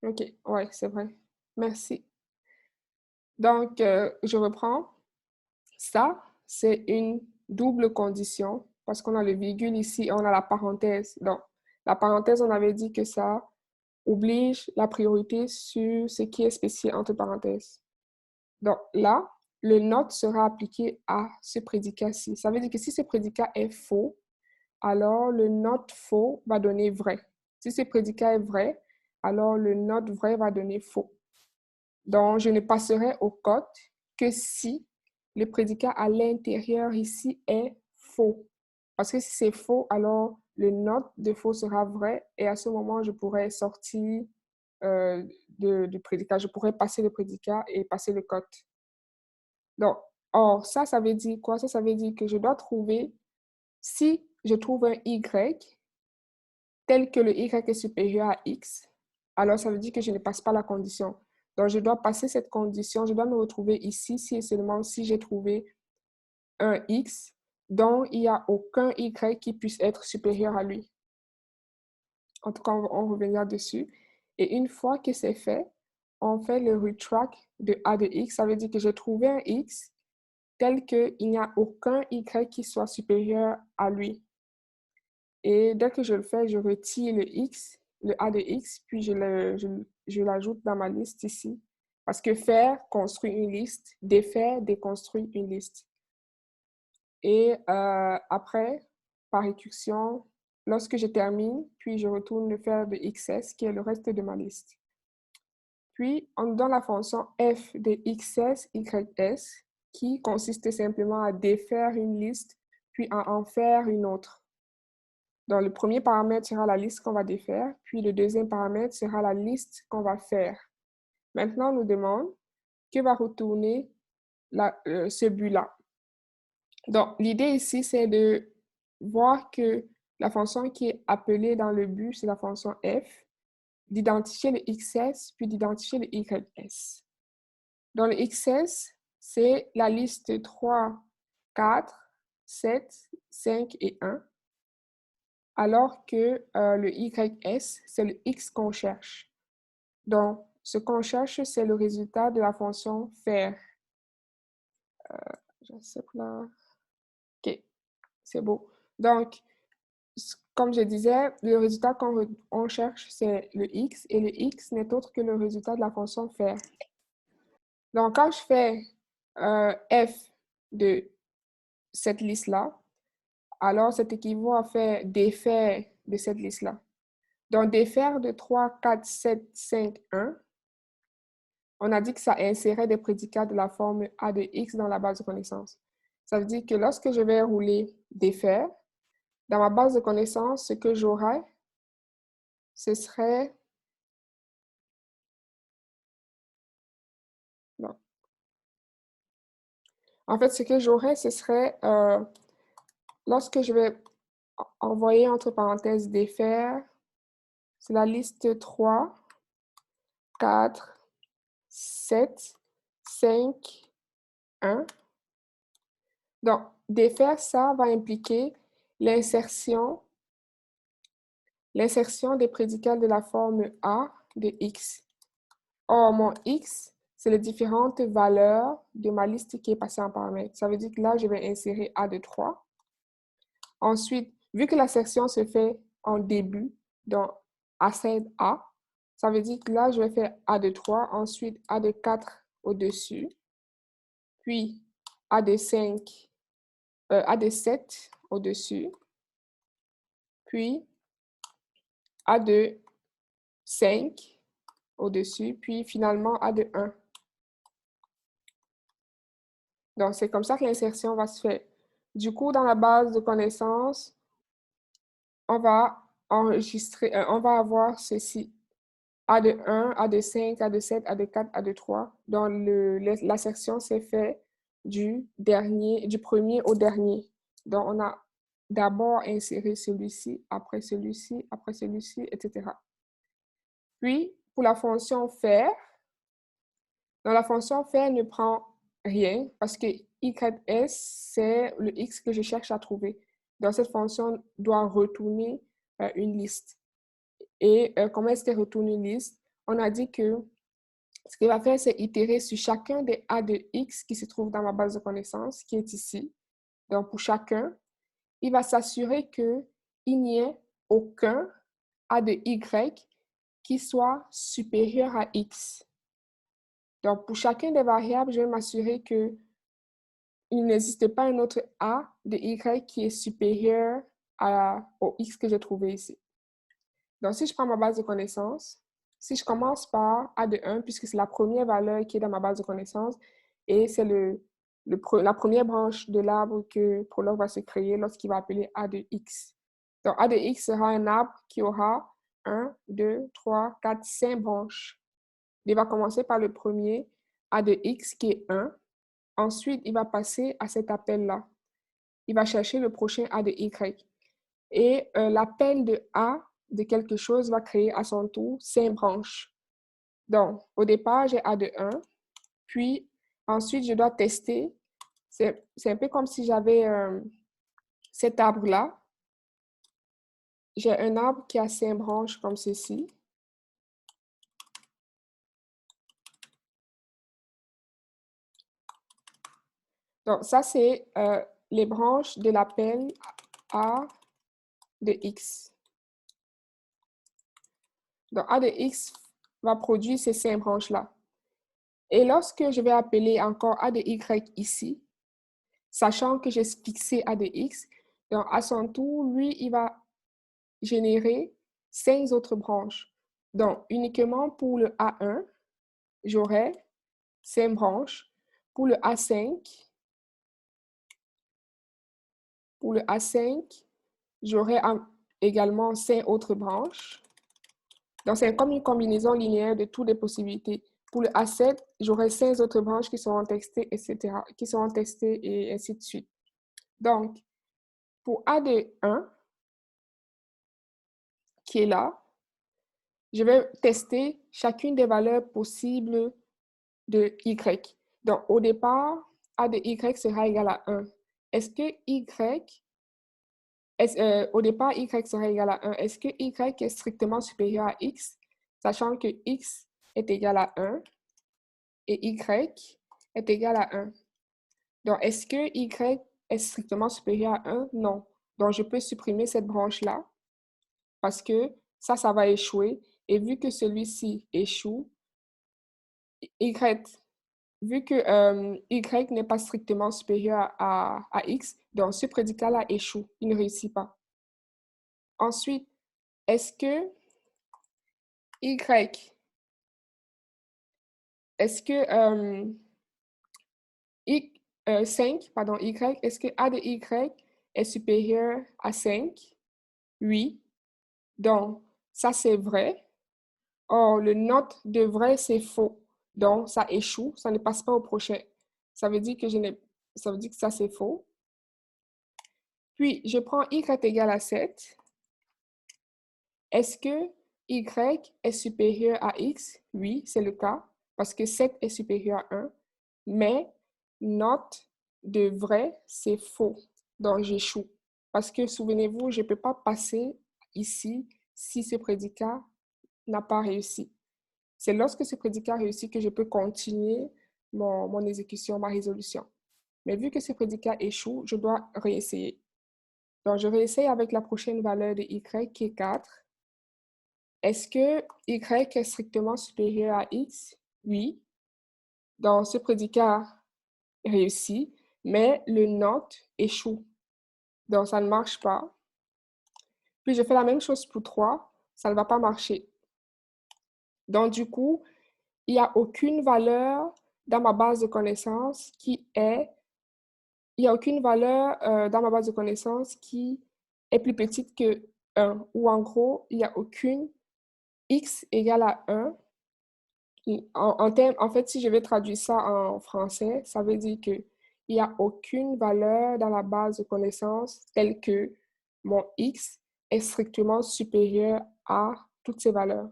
OK, ouais, c'est vrai. Merci. Donc, je reprends. Ça, c'est une double condition parce qu'on a le virgule ici et on a la parenthèse. Donc, la parenthèse, on avait dit que ça oblige la priorité sur ce qui est spécifié entre parenthèses. Donc là, le not sera appliqué à ce prédicat-ci. Ça veut dire que si ce prédicat est faux, alors le not faux va donner vrai. Si ce prédicat est vrai, alors le not vrai va donner faux. Donc, je ne passerai au code que si le prédicat à l'intérieur ici est faux. Parce que si c'est faux, alors le not de faux sera vrai et à ce moment, je pourrais sortir du prédicat. Je pourrais passer le prédicat et passer le code. Donc, or, ça veut dire quoi? Ça veut dire que je dois trouver, si je trouve un y tel que le y est supérieur à x, alors ça veut dire que je ne passe pas la condition. Donc, je dois passer cette condition, je dois me retrouver ici si et seulement si j'ai trouvé un x dont il n'y a aucun y qui puisse être supérieur à lui. En tout cas, on reviendra dessus. Et une fois que c'est fait, on fait le retract de a de x. Ça veut dire que j'ai trouvé un x tel qu'il n'y a aucun y qui soit supérieur à lui. Et dès que je le fais, je retire le x, le a de x, puis je l'ajoute dans ma liste ici. Parce que faire construit une liste, défaire déconstruit une liste. Et après, par récursion, lorsque je termine, puis je retourne le faire de xs, qui est le reste de ma liste. Puis, on donne la fonction f de xs, ys, qui consiste simplement à défaire une liste, puis à en faire une autre. Donc, le premier paramètre sera la liste qu'on va défaire, puis le deuxième paramètre sera la liste qu'on va faire. Maintenant, on nous demande que va retourner ce but-là. Donc, l'idée ici, c'est de voir que la fonction qui est appelée dans le but, c'est la fonction f, d'identifier le xs, puis d'identifier le ys. Dans le xs, c'est la liste 3, 4, 7, 5 et 1, alors que le ys, c'est le x qu'on cherche. Donc, ce qu'on cherche, c'est le résultat de la fonction faire. J'accepte là. OK, c'est beau. Donc, comme je disais, le résultat qu'on cherche, c'est le x, et le x n'est autre que le résultat de la fonction faire. Donc, quand je fais f de cette liste-là, alors c'est équivaut à faire défaire de cette liste-là. Donc, défaire de 3, 4, 7, 5, 1, on a dit que ça insérait des prédicats de la forme a de x dans la base de connaissances. Ça veut dire que lorsque je vais rouler défaire, dans ma base de connaissances, ce que j'aurai, ce serait... Non. En fait, ce que j'aurais, ce serait, lorsque je vais envoyer entre parenthèses défaire, c'est la liste 3, 4, 7, 5, 1. Donc, défaire, ça va impliquer l'insertion des prédicats de la forme A de x. Or, mon x, c'est les différentes valeurs de ma liste qui est passée en paramètre. Ça veut dire que là, je vais insérer A de 3. Ensuite, vu que la section se fait en début, donc accède A, ça veut dire que là, je vais faire A de 3, ensuite A de 4 au-dessus, puis A de 5, A de 7 au-dessus, puis A de 5 au-dessus, puis finalement A de 1. Donc, c'est comme ça que l'insertion va se faire. Du coup, dans la base de connaissances, on va enregistrer, on va avoir ceci. A de 1, A de 5, A de 7, A de 4, A de 3. Donc, l'assertion s'est fait du premier au dernier. Donc, on a d'abord inséré celui-ci, après celui-ci, après celui-ci, etc. Puis, pour la fonction faire, donc la fonction faire ne prend rien parce que ys, c'est le x que je cherche à trouver. Donc, cette fonction doit retourner une liste. Et comment est-ce qu'elle retourne une liste? on a dit que ce qu'il va faire, c'est itérer sur chacun des A de X qui se trouve dans ma base de connaissances, qui est ici. Donc, pour chacun, il va s'assurer qu'il n'y ait aucun A de Y qui soit supérieur à X. Donc, pour chacun des variables, je vais m'assurer qu'il n'existe pas un autre A de Y qui est supérieur au X que j'ai trouvé ici. Donc, si je prends ma base de connaissances, si je commence par A de 1, puisque c'est la première valeur qui est dans ma base de connaissances, et c'est la première branche de l'arbre que Prolog va se créer lorsqu'il va appeler A de X. Donc, A de X sera un arbre qui aura 1, 2, 3, 4, 5 branches. Il va commencer par le premier A de X qui est 1. Ensuite, il va passer à cet appel-là. Il va chercher le prochain A de Y. Et l'appel de A de quelque chose va créer à son tour 5 branches. Donc, au départ, j'ai A de 1, puis ensuite, je dois tester. C'est un peu comme si j'avais cet arbre-là. J'ai un arbre qui a 5 branches comme ceci. Donc, ça, c'est les branches de l'appel A de X. Donc, A de X va produire ces 5 branches-là. Et lorsque je vais appeler encore A de Y ici, sachant que j'ai fixé A de X, donc à son tour, lui, il va générer 5 autres branches. Donc, uniquement pour le A1, j'aurai 5 branches. Pour le A5, j'aurai également 5 autres branches. Donc, c'est comme une combinaison linéaire de toutes les possibilités. Pour le A7, j'aurai 5 autres branches qui seront testées, etc., qui seront testées et ainsi de suite. Donc, pour A de 1, qui est là, je vais tester chacune des valeurs possibles de Y. Donc, au départ, A de Y sera égal à 1. Est-ce que au départ, Y sera égal à 1. Est-ce que Y est strictement supérieur à X, sachant que X est égal à 1 et Y est égal à 1. Donc, est-ce que Y est strictement supérieur à 1? Non. Donc, je peux supprimer cette branche-là parce que ça va échouer. Et vu que celui-ci échoue, vu que Y n'est pas strictement supérieur à X, donc ce prédicat-là échoue, il ne réussit pas. Ensuite, est-ce que Y, est-ce que 5, pardon, Y, est-ce que A de Y est supérieur à 5? Oui. Donc, ça c'est vrai. Or, le note de vrai, c'est faux. Donc, ça échoue, ça ne passe pas au prochain. Ça veut dire que ça c'est faux. Puis, je prends Y égale à 7. Est-ce que Y est supérieur à X? Oui, c'est le cas, parce que 7 est supérieur à 1. Mais note de vrai, c'est faux. Donc, j'échoue. Parce que, souvenez-vous, je ne peux pas passer ici si ce prédicat n'a pas réussi. C'est lorsque ce prédicat réussit que je peux continuer mon exécution, ma résolution. Mais vu que ce prédicat échoue, je dois réessayer. Donc, je réessaye avec la prochaine valeur de Y qui est 4. Est-ce que Y est strictement supérieur à X? Oui. Donc, ce prédicat réussit, mais le not échoue. Donc, ça ne marche pas. Puis, je fais la même chose pour 3. Ça ne va pas marcher. Donc, du coup, il n'y a aucune valeur dans ma base de connaissances qui est... Il n'y a aucune valeur dans ma base de connaissances qui est plus petite que 1. Ou en gros, il n'y a aucune X égale à 1. En fait, si je vais traduire ça en français, ça veut dire qu'il n'y a aucune valeur dans la base de connaissances telle que mon X est strictement supérieur à toutes ces valeurs.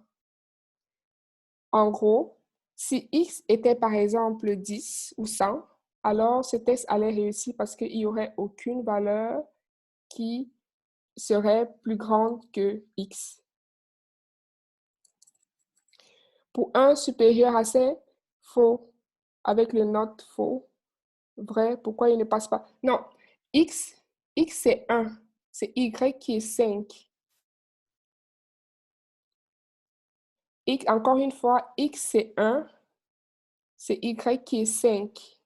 En gros, si X était par exemple 10 ou 100, alors ce test allait réussir parce qu'il n'y aurait aucune valeur qui serait plus grande que X. Pour 1 supérieur à 5, faux. Avec le not faux. Vrai, pourquoi il ne passe pas? Non, x c'est 1. C'est y qui est 5. Encore une fois, x c'est 1. C'est y qui est 5.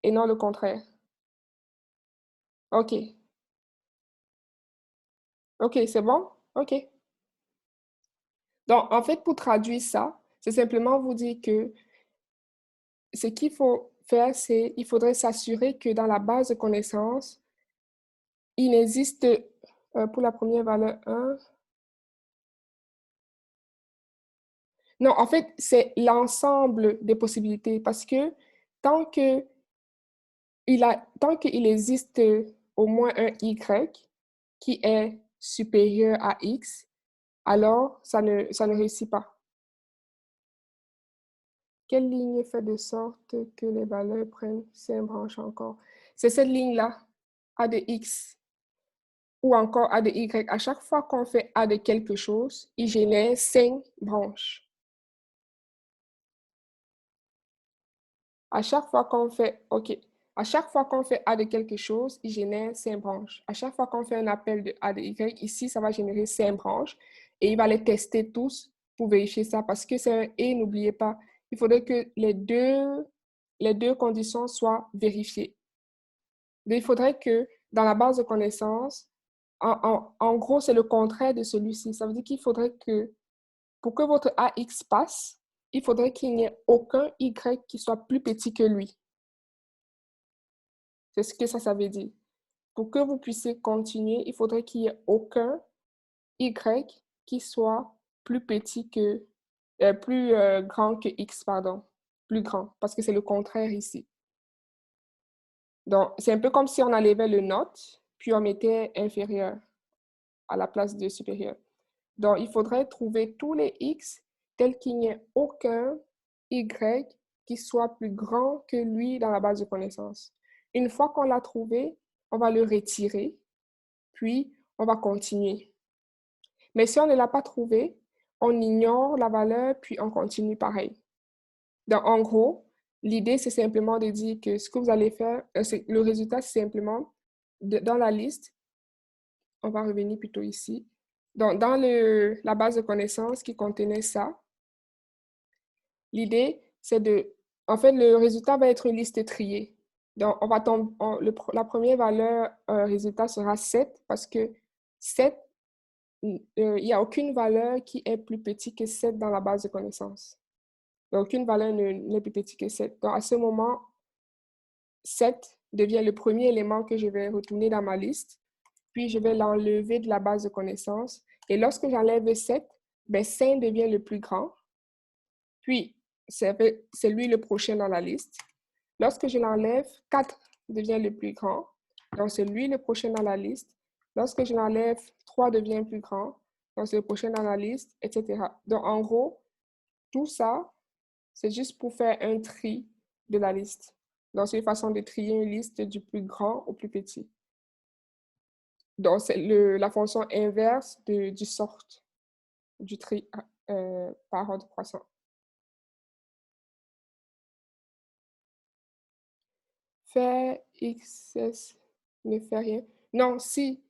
Et non le contraire. OK. OK, c'est bon? OK. Donc, en fait, pour traduire ça, c'est simplement vous dire que ce qu'il faut faire, c'est il faudrait s'assurer que dans la base de connaissances, il existe, pour la première valeur 1. Non, en fait, c'est l'ensemble des possibilités parce que tant que tant qu'il existe au moins un y qui est supérieur à x, alors ça ne réussit pas. Quelle ligne fait de sorte que les valeurs prennent 5 branches encore? C'est cette ligne-là, a de x, ou encore a de y. À chaque fois qu'on fait a de quelque chose, il génère 5 branches. À chaque fois qu'on fait, OK, à chaque fois qu'on fait A de quelque chose, il génère 5 branches. À chaque fois qu'on fait un appel de A de Y, ici, ça va générer 5 branches et il va les tester tous pour vérifier ça parce que c'est un et, n'oubliez pas, il faudrait que les deux conditions soient vérifiées. Donc, il faudrait que dans la base de connaissances, en gros, c'est le contraire de celui-ci. Ça veut dire qu'il faudrait que pour que votre AX passe, il faudrait qu'il n'y ait aucun Y qui soit plus petit que lui. C'est ce que ça veut dire. Pour que vous puissiez continuer, il faudrait qu'il n'y ait aucun Y qui soit plus petit que, plus grand que X, pardon. Plus grand, parce que c'est le contraire ici. Donc, c'est un peu comme si on enlevait le not, puis on mettait inférieur à la place de supérieur. Donc, il faudrait trouver tous les X tels qu'il n'y ait aucun Y qui soit plus grand que lui dans la base de connaissances. Une fois qu'on l'a trouvé, on va le retirer, puis on va continuer. Mais si on ne l'a pas trouvé, on ignore la valeur, puis on continue pareil. Donc, en gros, l'idée, c'est simplement de dire que ce que vous allez faire, le résultat, c'est simplement, dans la liste, on va revenir plutôt ici. Donc, dans la base de connaissances qui contenait ça, l'idée, c'est de... En fait, le résultat va être une liste triée. Donc, on va tomber, la première valeur résultat sera 7 parce que 7, il n'y a aucune valeur qui est plus petite que 7 dans la base de connaissances. Donc, aucune valeur n'est plus petite que 7. Donc, à ce moment, 7 devient le premier élément que je vais retourner dans ma liste. Puis, je vais l'enlever de la base de connaissances. Et lorsque j'enlève 7, ben 5 devient le plus grand. Puis, c'est lui le prochain dans la liste. Lorsque je l'enlève, 4 devient le plus grand. Donc, c'est lui le prochain dans la liste. Lorsque je l'enlève, 3 devient plus grand. Donc, c'est le prochain dans la liste, etc. Donc, en gros, tout ça, c'est juste pour faire un tri de la liste. Donc, c'est une façon de trier une liste du plus grand au plus petit. Donc, c'est la fonction inverse du sort, du tri par ordre croissant. Faire XS ne fait rien. Non, si,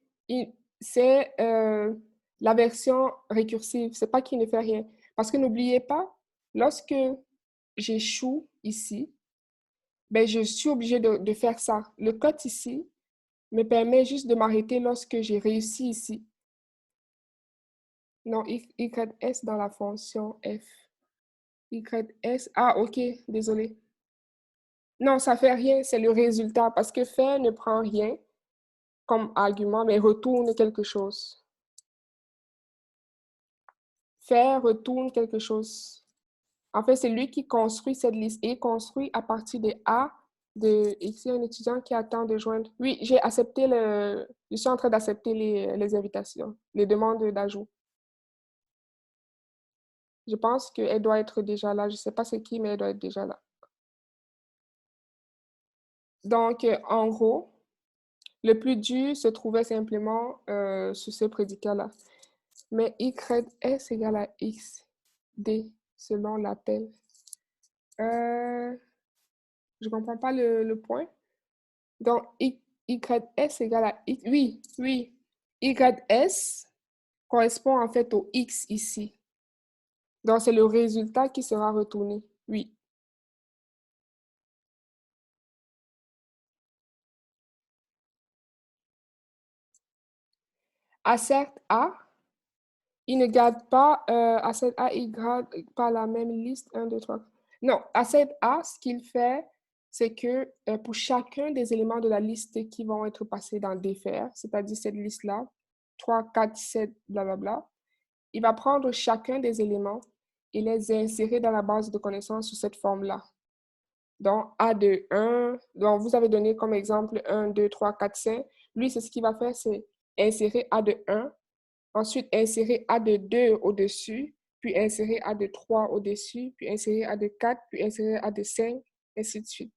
c'est la version récursive. C'est pas qu'il ne fait rien. Parce que n'oubliez pas, lorsque j'échoue ici, ben, je suis obligée de faire ça. Le code ici me permet juste de m'arrêter lorsque j'ai réussi ici. Non, YS dans la fonction F. YS, ah ok, désolé. Non, ça fait rien, c'est le résultat parce que faire ne prend rien comme argument, mais retourne quelque chose. Faire retourne quelque chose. En fait, c'est lui qui construit cette liste et construit à partir des A de ici un étudiant qui attend de joindre. Oui, j'ai accepté je suis en train d'accepter les invitations, les demandes d'ajout. Je pense qu'elle doit être déjà là. Je ne sais pas c'est qui, mais elle doit être déjà là. Donc, en gros, le plus dur se trouvait simplement sur ce prédicat-là. Mais YS égale à XD. selon l'appel. Je comprends pas le point. Donc, YS égale à X. Oui, oui. YS correspond en fait au X ici. Donc, c'est le résultat qui sera retourné. Oui. Assert A, il ne garde pas, Assert A, il garde pas la même liste, 1, 2, 3. Non, Assert A, ce qu'il fait, c'est que pour chacun des éléments de la liste qui vont être passés dans défaire, c'est-à-dire cette liste-là, 3, 4, 7, blablabla, il va prendre chacun des éléments et les insérer dans la base de connaissances sous cette forme-là. Donc, A de 1, donc vous avez donné comme exemple 1, 2, 3, 4, 5. Lui, c'est ce qu'il va faire, c'est insérer A de 1, ensuite insérer A de 2 au-dessus, puis insérer A de 3 au-dessus, puis insérer A de 4, puis insérer A de 5, ainsi de suite.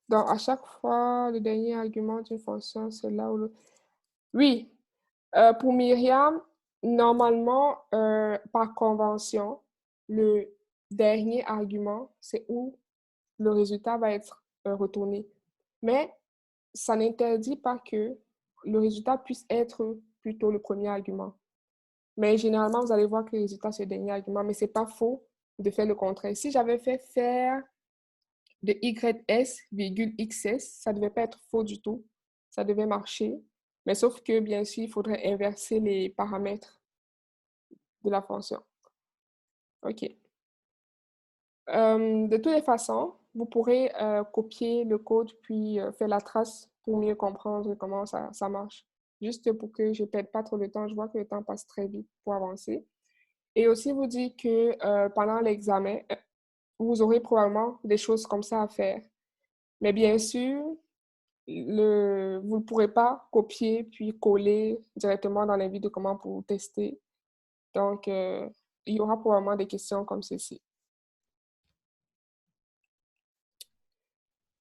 Donc, à chaque fois, le dernier argument d'une fonction, c'est là où le... Oui, pour Myriam, normalement, par convention, le dernier argument, c'est où le résultat va être retourné. Mais ça n'interdit pas que le résultat puisse être plutôt le premier argument. Mais généralement, vous allez voir que le résultat, c'est le dernier argument, mais c'est pas faux de faire le contraire. Si j'avais fait faire de YS, XS, ça ne devait pas être faux du tout. Ça devait marcher. Mais sauf que, bien sûr, il faudrait inverser les paramètres de la fonction. OK. De toutes les façons, vous pourrez copier le code puis faire la trace pour mieux comprendre comment ça marche. Juste pour que je ne perde pas trop de temps. Je vois que le temps passe très vite pour avancer. Et aussi vous dire que pendant l'examen, vous aurez probablement des choses comme ça à faire. Mais bien sûr, vous ne pourrez pas copier puis coller directement dans l'invite de comment pour tester. Donc, il y aura probablement des questions comme ceci.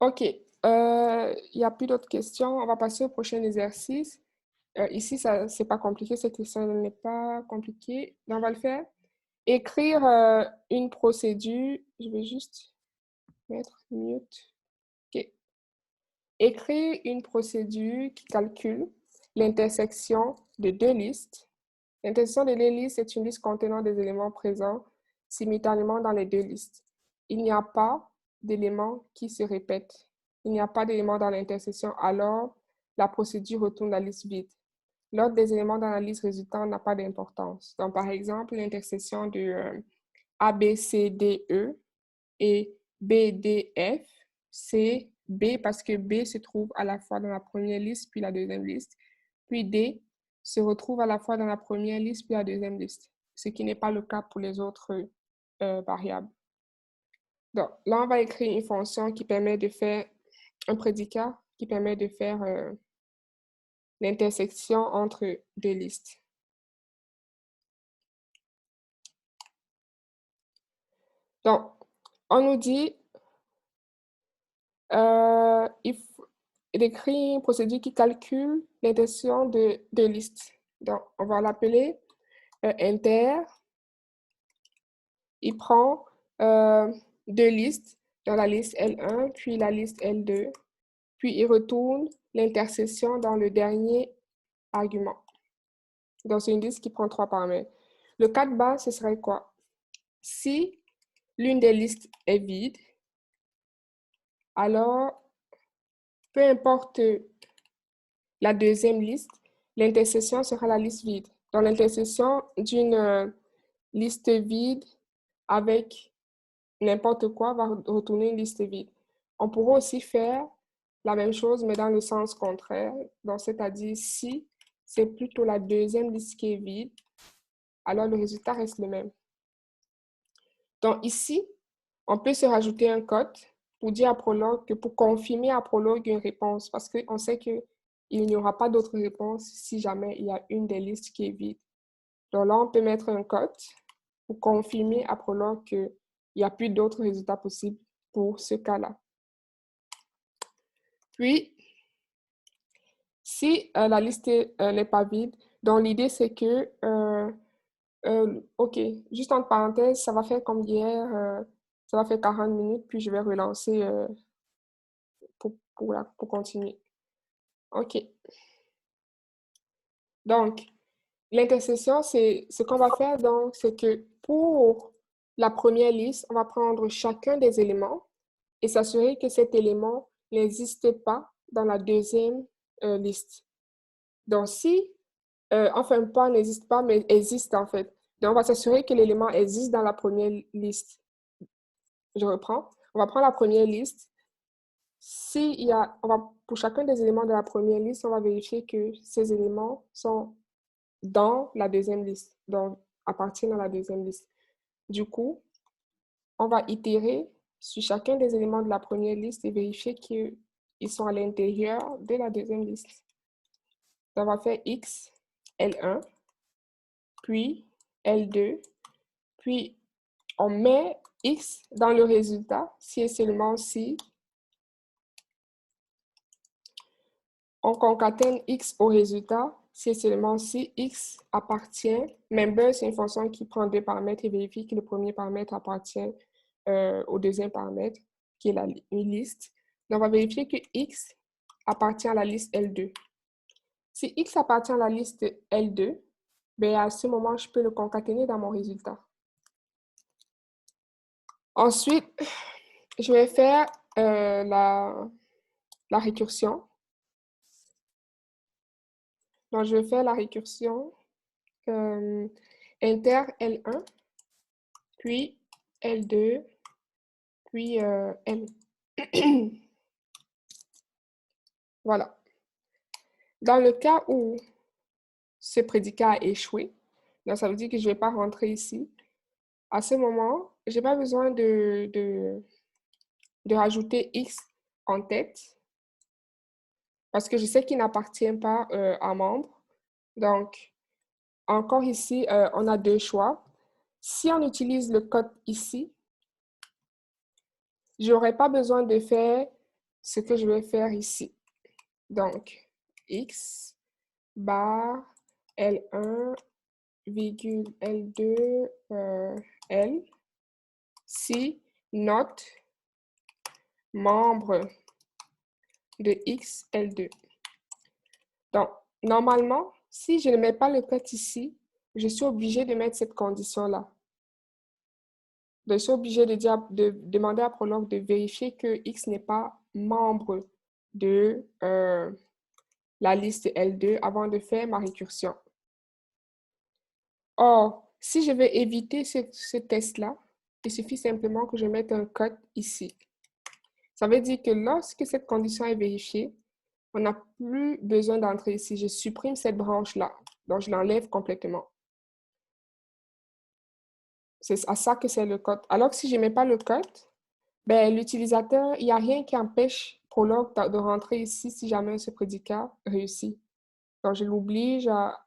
OK. Il n'y a plus d'autres questions. On va passer au prochain exercice. Ici, ça, c'est pas compliqué. Cette question n'est pas compliquée. Donc, on va le faire. Écrire une procédure. Je vais juste mettre mute. OK. Écrire une procédure qui calcule l'intersection de deux listes. L'intersection de deux listes est une liste contenant des éléments présents simultanément dans les deux listes. Il n'y a pas d'éléments qui se répètent. Il n'y a pas d'éléments dans l'intersection, alors la procédure retourne la liste vide. L'ordre des éléments dans la liste résultante n'a pas d'importance. Donc, par exemple, l'intersection de A, B, C, D, E et B, D, F, c'est B parce que B se trouve à la fois dans la première liste puis la deuxième liste, puis D se retrouve à la fois dans la première liste puis la deuxième liste, ce qui n'est pas le cas pour les autres variables. Donc, là, on va écrire une fonction qui permet de faire un prédicat qui permet de faire l'intersection entre deux listes. Donc, on nous dit il faut écrire une procédure qui calcule l'intersection de deux listes. Donc, on va l'appeler inter. Il prend deux listes, dans la liste L1, puis la liste L2, puis il retourne l'intersection dans le dernier argument. Donc, c'est une liste qui prend trois paramètres. Le cas de base, ce serait quoi? Si l'une des listes est vide, alors, peu importe la deuxième liste, l'intersection sera la liste vide. Donc, l'intersection d'une liste vide avec n'importe quoi va retourner une liste vide. On pourra aussi faire la même chose, mais dans le sens contraire. Donc, c'est-à-dire, si c'est plutôt la deuxième liste qui est vide, alors le résultat reste le même. Donc, ici, on peut se rajouter un code pour dire à Prolog que pour confirmer à Prolog une réponse, parce qu'on sait qu'il n'y aura pas d'autre réponse si jamais il y a une des listes qui est vide. Donc là, on peut mettre un code pour confirmer à Prolog qu'il n'y a plus d'autres résultats possibles pour ce cas-là. Puis, si la liste n'est pas vide, donc l'idée c'est que OK. Juste entre parenthèses, ça va faire comme hier, ça va faire 40 minutes, puis je vais relancer pour continuer. OK. Donc, l'intercession, c'est ce qu'on va faire, donc, c'est que pour la première liste, on va prendre chacun des éléments et s'assurer que cet élément n'existe pas dans la deuxième liste. Donc, si, enfin, pas n'existe pas, mais existe en fait. Donc, on va s'assurer que l'élément existe dans la première liste. Je reprends. On va prendre la première liste. Pour chacun des éléments de la première liste, on va vérifier que ces éléments sont dans la deuxième liste, donc appartiennent à la deuxième liste. Du coup, on va itérer sur chacun des éléments de la première liste et vérifier qu'ils sont à l'intérieur de la deuxième liste. Donc, on va faire X, L1, puis L2, puis on met X dans le résultat si et seulement si on concatène X au résultat si et seulement si X appartient. Member, c'est une fonction qui prend deux paramètres et vérifie que le premier paramètre appartient au deuxième paramètre, qui est une liste. Donc, on va vérifier que X appartient à la liste L2. Si X appartient à la liste L2, ben à ce moment, je peux le concaténer dans mon résultat. Ensuite, je vais faire la récursion. Donc, je vais faire la récursion inter L1, puis L2, puis L. Voilà. Dans le cas où ce prédicat a échoué, donc ça veut dire que je ne vais pas rentrer ici. À ce moment, je n'ai pas besoin de rajouter X en tête parce que je sais qu'il n'appartient pas à membre. Donc, encore ici, on a deux choix. Si on utilise le code ici, je n'aurai pas besoin de faire ce que je vais faire ici. Donc, X bar L1, virgule L2, L, si note membre de X, L2. Donc, normalement, si je ne mets pas le code ici, je suis obligée de mettre cette condition-là. Je suis obligée de demander à Prolog de vérifier que X n'est pas membre de la liste L2 avant de faire ma récursion. Or, si je veux éviter ce test-là, il suffit simplement que je mette un code ici. Ça veut dire que lorsque cette condition est vérifiée, on n'a plus besoin d'entrer ici. Je supprime cette branche-là. Donc, je l'enlève complètement. C'est à ça que c'est le code. Alors que si je ne mets pas le code, ben, l'utilisateur, il n'y a rien qui empêche Prolog de rentrer ici si jamais ce prédicat réussit. Donc, je l'oblige à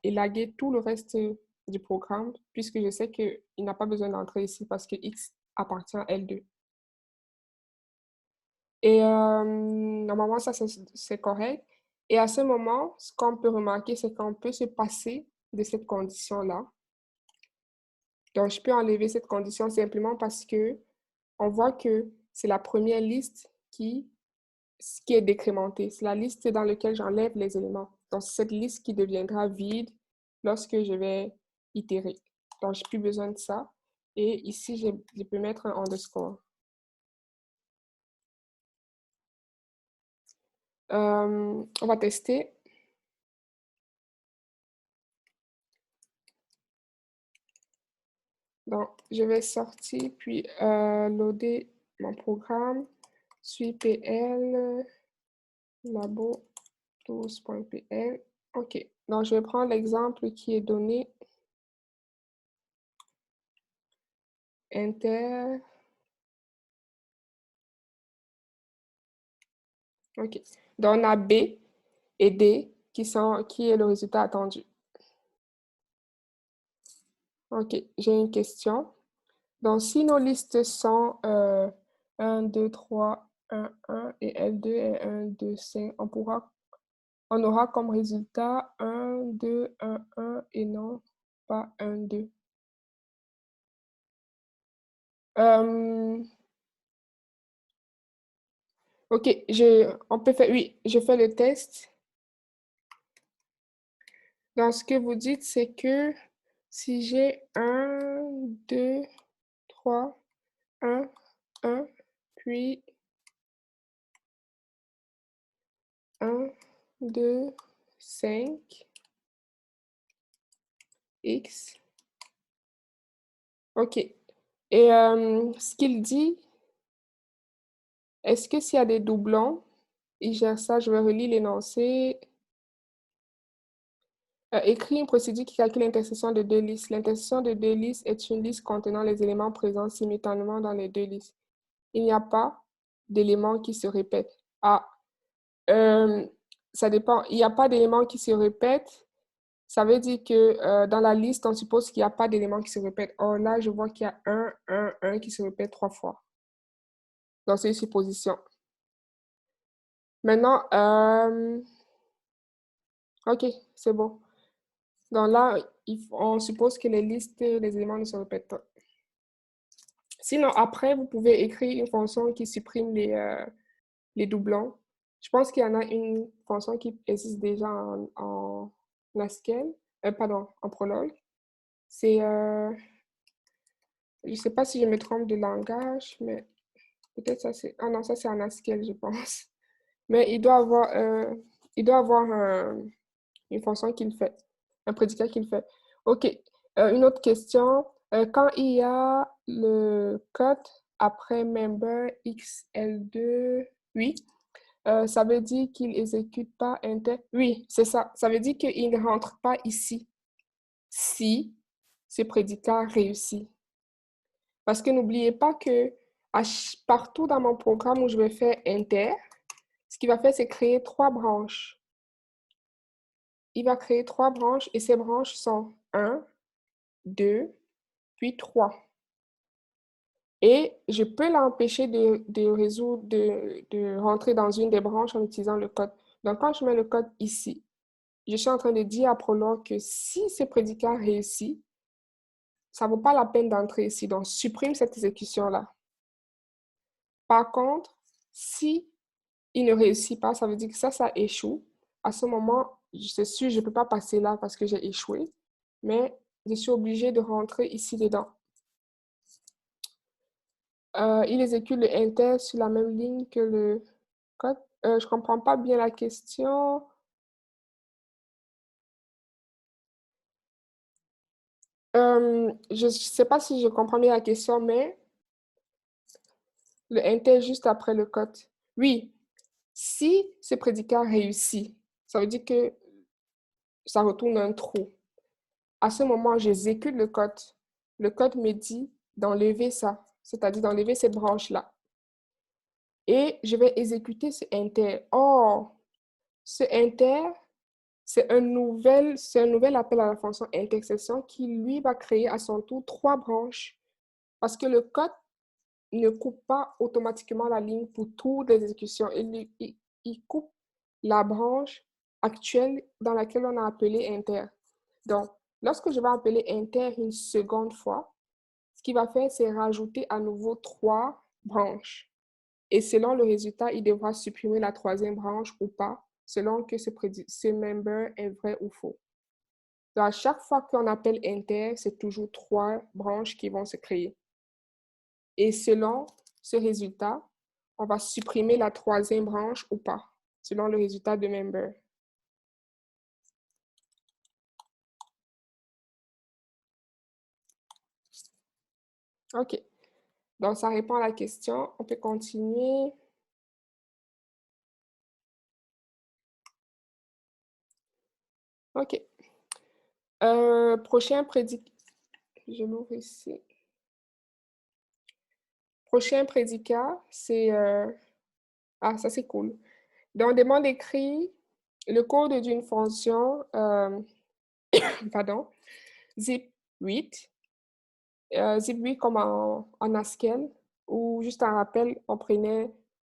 élaguer tout le reste du programme puisque je sais qu'il n'a pas besoin d'entrer ici parce que X appartient à L2. Et normalement, ça, c'est correct. Et à ce moment, ce qu'on peut remarquer, c'est qu'on peut se passer de cette condition-là. Donc, je peux enlever cette condition simplement parce que on voit que c'est la première liste qui est décrémentée. C'est la liste dans laquelle j'enlève les éléments. Donc, c'est cette liste qui deviendra vide lorsque je vais itérer. Donc, je n'ai plus besoin de ça. Et ici, je peux mettre un underscore. On va tester. Donc, je vais sortir, puis loader mon programme. Suis PL, labo 12.pl. OK. Donc, je vais prendre l'exemple qui est donné. Inter. OK. Donc, on a B et D qui est le résultat attendu. OK. J'ai une question. Donc, si nos listes sont 1, 2, 3, 1, 1 et L2 et 1, 2, 5, on aura comme résultat 1, 2, 1, 1 et non pas 1, 2. OK, on peut faire, oui, je fais le test. Dans ce que vous dites, c'est que si j'ai 1, 2, 3, 1, 1, puis 1, 2, 5, X. OK. Et ce qu'il dit, est-ce que s'il y a des doublons, il gère ça, je vais relire l'énoncé. Écrit une procédure qui calcule l'intersection de deux listes. L'intersection de deux listes est une liste contenant les éléments présents simultanément dans les deux listes. Il n'y a pas d'éléments qui se répètent. Ah, ça dépend. Il n'y a pas d'éléments qui se répètent. Ça veut dire que dans la liste, on suppose qu'il n'y a pas d'éléments qui se répètent. Or là, je vois qu'il y a 1 qui se répète 3 fois. Donc, c'est une supposition. Maintenant, OK, c'est bon. Donc là, on suppose que les listes, les éléments ne se répètent pas. Sinon, après, vous pouvez écrire une fonction qui supprime les doublons. Je pense qu'il y en a une fonction qui existe déjà en Haskell, pardon, en Prolog. C'est, je ne sais pas si je me trompe de langage, mais peut-être ça c'est, ah non, ça c'est en Haskell, je pense. Mais il doit avoir une fonction qu'il fait, un prédicat qu'il fait. OK. Une autre question. Quand il y a le code après member XL2, oui, ça veut dire qu'il n'exécute pas inter. Oui, c'est ça. Ça veut dire qu'il ne rentre pas ici si ce prédicat réussit. Parce que n'oubliez pas que partout dans mon programme où je vais faire inter, ce qu'il va faire, c'est créer 3 branches. Il va créer 3 branches et ces branches sont 1, 2, puis 3. Et je peux l'empêcher de rentrer dans une des branches en utilisant le code. Donc, quand je mets le code ici, je suis en train de dire à Prolog que si ce prédicat réussit, ça ne vaut pas la peine d'entrer ici. Donc, supprime cette exécution-là. Par contre, si il ne réussit pas, ça veut dire que ça échoue. À ce moment, c'est sûr, je ne peux pas passer là parce que j'ai échoué, mais je suis obligée de rentrer ici dedans. Il exécute le inter sur la même ligne que le code. Je ne comprends pas bien la question. Je ne sais pas si je comprends bien la question, mais le inter juste après le code. Oui, si ce prédicat réussit, ça veut dire que ça retourne un trou. À ce moment, j'exécute le code. Le code me dit d'enlever ça, c'est-à-dire d'enlever cette branche-là. Et je vais exécuter ce inter. Or, ce inter, c'est un nouvel appel à la fonction intersection qui, lui, va créer à son tour 3 branches. Parce que le code ne coupe pas automatiquement la ligne pour toutes les exécutions. Il coupe la branche actuelle dans laquelle on a appelé inter. Donc, lorsque je vais appeler inter une seconde fois, ce qu'il va faire, c'est rajouter à nouveau 3 branches. Et selon le résultat, il devra supprimer la 3e branche ou pas, selon que ce member est vrai ou faux. Donc, à chaque fois qu'on appelle inter, c'est toujours 3 branches qui vont se créer. Et selon ce résultat, on va supprimer la 3e branche ou pas, selon le résultat de member. OK. Donc, ça répond à la question. On peut continuer. OK. Prochain prédicat. Je l'ouvre ici. Prochain prédicat, c'est... Ah, ça, c'est cool. Donc, on demande d'écrire le code d'une fonction, pardon, zip8. Zip8 comme en Haskell, où juste un rappel, on prenait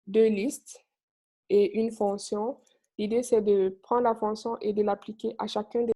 2 listes et une fonction. L'idée, c'est de prendre la fonction et de l'appliquer à chacun des